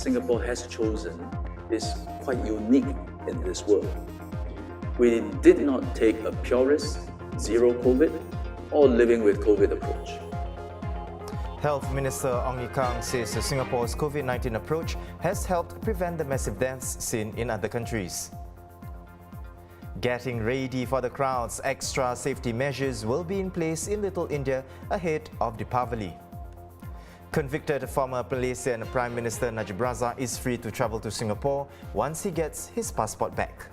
Singapore has chosen is quite unique in this world. We did not take a purist, zero COVID, or living with COVID approach. Health Minister Ong Ye Kung says Singapore's COVID-19 approach has helped prevent the massive deaths seen in other countries. Getting ready for the crowds, extra safety measures will be in place in Little India ahead of Deepavali. Convicted former Malaysian Prime Minister Najib Razak is free to travel to Singapore once he gets his passport back.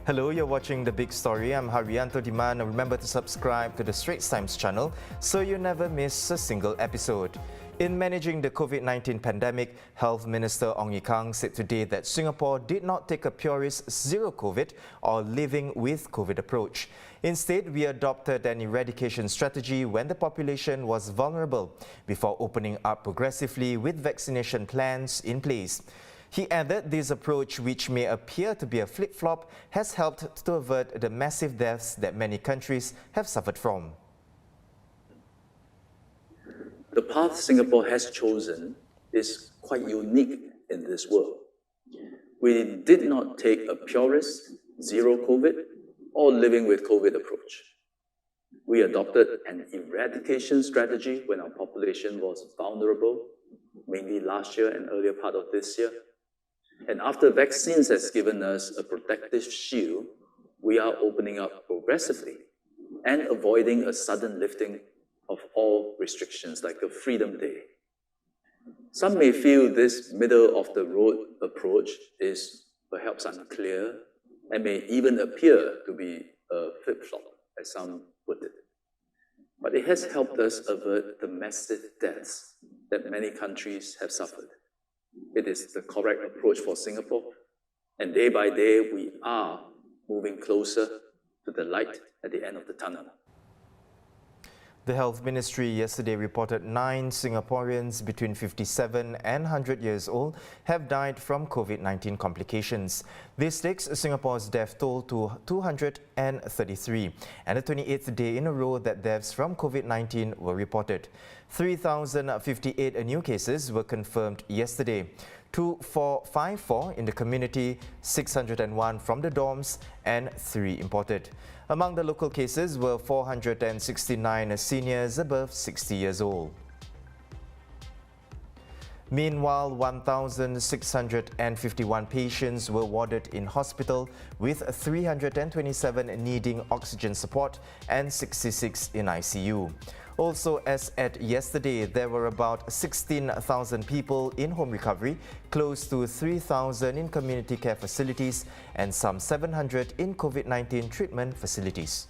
Hello, you're watching The Big Story. I'm Haryanto Diman. Remember to subscribe to the Straits Times channel so you never miss a single episode. In managing the COVID-19 pandemic, Health Minister Ong Ye Kung said today that Singapore did not take a purist zero COVID or living with COVID approach. Instead, we adopted an eradication strategy when the population was vulnerable, before opening up progressively with vaccination plans in place. He added this approach, which may appear to be a flip-flop, has helped to avert the massive deaths that many countries have suffered from. The path Singapore has chosen is quite unique in this world. We did not take a purist, zero COVID, or living with COVID approach. We adopted an eradication strategy when our population was vulnerable, mainly last year and earlier part of this year. And after vaccines has given us a protective shield, we are opening up progressively and avoiding a sudden lifting of all restrictions like a Freedom Day. Some may feel this middle-of-the-road approach is perhaps unclear and may even appear to be a flip-flop, as some put it. But it has helped us avert the massive deaths that many countries have suffered. It is the correct approach for Singapore, and day by day we are moving closer to the light at the end of the tunnel. The Health Ministry yesterday reported 9 Singaporeans between 57 and 100 years old have died from COVID-19 complications. This takes Singapore's death toll to 233, and the 28th day in a row that deaths from COVID-19 were reported. 3,058 new cases were confirmed yesterday. 2,454 in the community, 601 from the dorms, and 3 imported. Among the local cases were 469 seniors above 60 years old. Meanwhile, 1,651 patients were warded in hospital, with 327 needing oxygen support and 66 in ICU. Also, as at yesterday, there were about 16,000 people in home recovery, close to 3,000 in community care facilities, and some 700 in COVID-19 treatment facilities.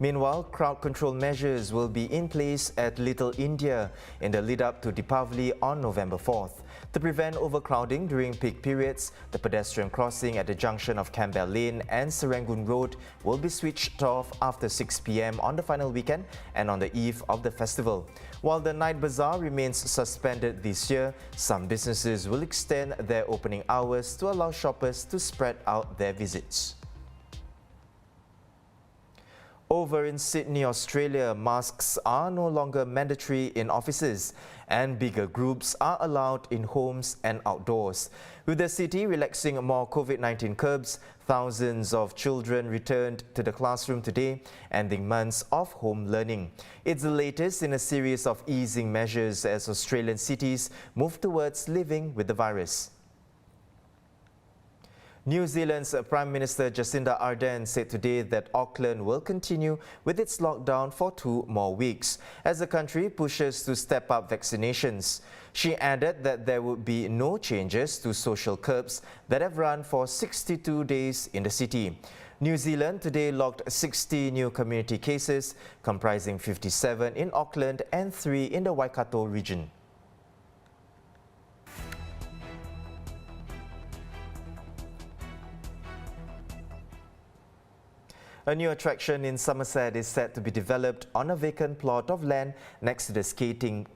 Meanwhile, crowd control measures will be in place at Little India in the lead-up to Deepavali on November 4th. To prevent overcrowding during peak periods, the pedestrian crossing at the junction of Campbell Lane and Serangoon Road will be switched off after 6 p.m. on the final weekend and on the eve of the festival. While the night bazaar remains suspended this year, some businesses will extend their opening hours to allow shoppers to spread out their visits. Over in Sydney, Australia, masks are no longer mandatory in offices, and bigger groups are allowed in homes and outdoors. With the city relaxing more COVID-19 curbs, thousands of children returned to the classroom today, ending months of home learning. It's the latest in a series of easing measures as Australian cities move towards living with the virus. New Zealand's Prime Minister Jacinda Ardern said today that Auckland will continue with its lockdown for 2 more weeks as the country pushes to step up vaccinations. She added that there would be no changes to social curbs that have run for 62 days in the city. New Zealand today logged 60 new community cases, comprising 57 in Auckland and 3 in the Waikato region. A new attraction in Somerset is set to be developed on a vacant plot of land next to the skating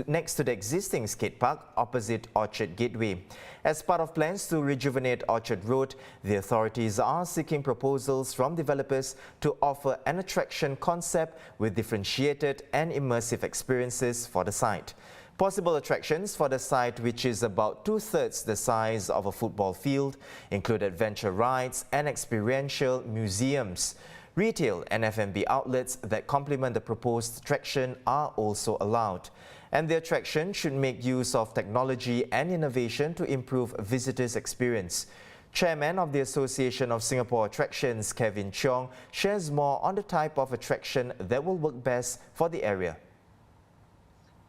next to the existing skate park opposite Orchard Gateway. As part of plans to rejuvenate Orchard Road, the authorities are seeking proposals from developers to offer an attraction concept with differentiated and immersive experiences for the site. Possible attractions for the site, which is about 2/3 the size of a football field, include adventure rides and experiential museums. Retail and F&B outlets that complement the proposed attraction are also allowed. And the attraction should make use of technology and innovation to improve visitors' experience. Chairman of the Association of Singapore Attractions, Kevin Cheong, shares more on the type of attraction that will work best for the area.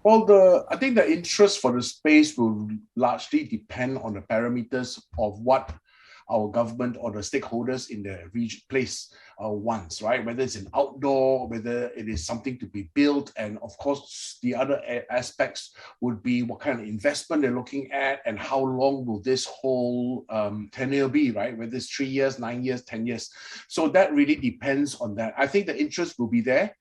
Well, I think the interest for the space will largely depend on the parameters of what our government or the stakeholders in the region place wants, right? Whether it's an outdoor, whether it is something to be built, and of course the other aspects would be what kind of investment they're looking at and how long will this whole tenure be, right? Whether it's 3 years, 9 years, 10 years. So that really depends on that. I think the interest will be there,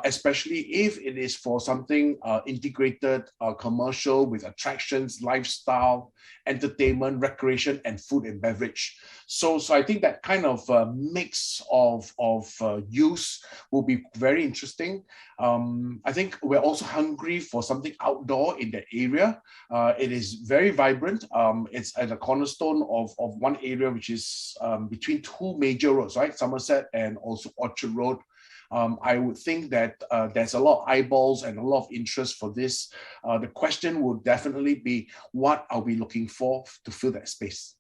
especially if it is for something integrated, commercial with attractions, lifestyle, entertainment, recreation, and food and beverage. So I think that kind of mix of use will be very interesting. I think we're also hungry for something outdoor in the area. It is very vibrant. It's at a cornerstone of one area which is between two major roads, right? Somerset and also Orchard Road. I would think that there's a lot of eyeballs and a lot of interest for this. The question would definitely be, what are we looking for to fill that space?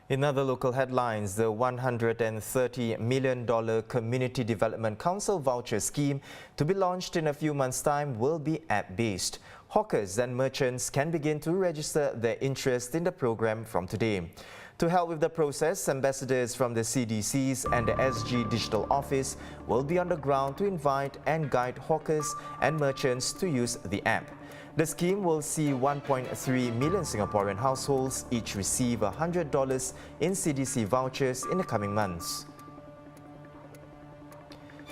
In other local headlines, the $130 million Community Development Council voucher scheme to be launched in a few months' time will be app-based. Hawkers and merchants can begin to register their interest in the program from today. To help with the process, ambassadors from the CDCs and the SG Digital Office will be on the ground to invite and guide hawkers and merchants to use the app. The scheme will see 1.3 million Singaporean households each receive $100 in CDC vouchers in the coming months.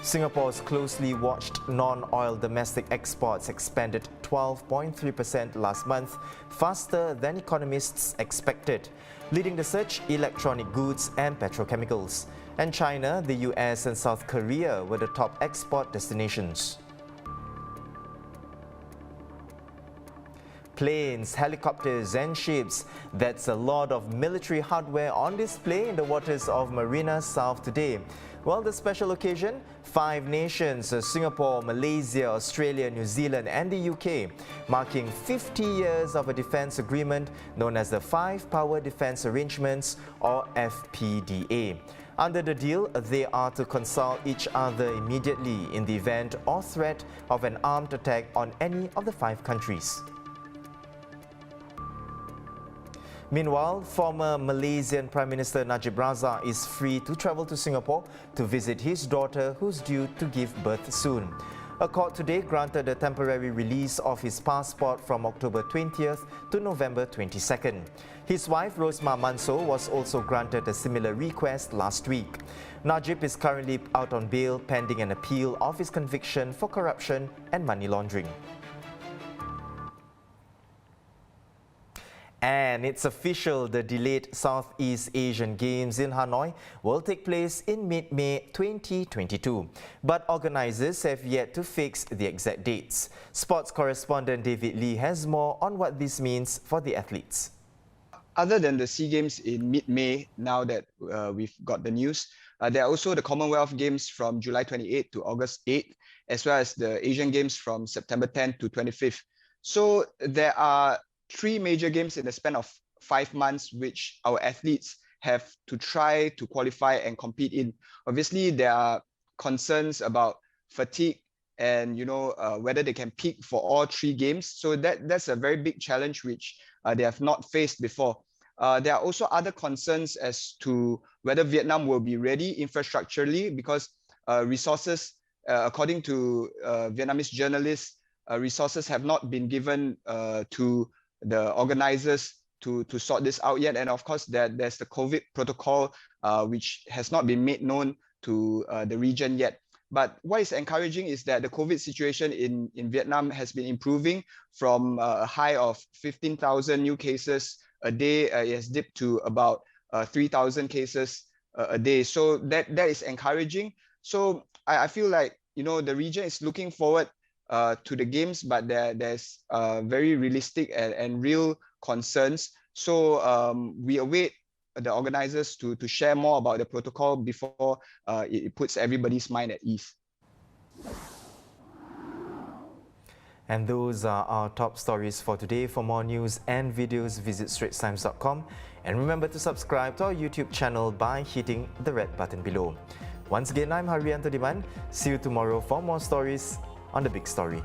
Singapore's closely watched non-oil domestic exports expanded 12.3% last month, faster than economists expected, leading the surge electronic goods and petrochemicals. And China, the US and South Korea were the top export destinations. Planes, helicopters and ships. That's a lot of military hardware on display in the waters of Marina South today. Well, the special occasion, 5 nations, Singapore, Malaysia, Australia, New Zealand and the UK, marking 50 years of a defence agreement known as the Five Power Defence Arrangements or FPDA. Under the deal, they are to consult each other immediately in the event or threat of an armed attack on any of the 5 countries. Meanwhile, former Malaysian Prime Minister Najib Razak is free to travel to Singapore to visit his daughter who's due to give birth soon. A court today granted a temporary release of his passport from October 20th to November 22nd. His wife, Rosmah Mansor, was also granted a similar request last week. Najib is currently out on bail pending an appeal of his conviction for corruption and money laundering. And it's official, the delayed Southeast Asian Games in Hanoi will take place in mid-May 2022. But organisers have yet to fix the exact dates. Sports correspondent David Lee has more on what this means for the athletes. Other than the SEA Games in mid-May, now that we've got the news, there are also the Commonwealth Games from July 28th to August 8th, as well as the Asian Games from September 10th to 25th. So there are 3 major games in the span of 5 months, which our athletes have to try to qualify and compete in. Obviously, there are concerns about fatigue and whether they can peak for all 3 games. So that's a very big challenge which they have not faced before. There are also other concerns as to whether Vietnam will be ready infrastructurally, because resources, according to Vietnamese journalists, resources have not been given to the organizers to sort this out yet. And of course, there's the COVID protocol, which has not been made known to the region yet. But what is encouraging is that the COVID situation in Vietnam has been improving from a high of 15,000 new cases a day. It has dipped to about 3,000 cases a day. So that is encouraging. So I feel like, the region is looking forward to the games, but there's very realistic and real concerns. So we await the organizers to share more about the protocol before it puts everybody's mind at ease. And those are our top stories for today. For more news and videos, visit straitstimes.com. And remember to subscribe to our YouTube channel by hitting the red button below. Once again, I'm Haryanto Diman. See you tomorrow for more stories on The Big Story.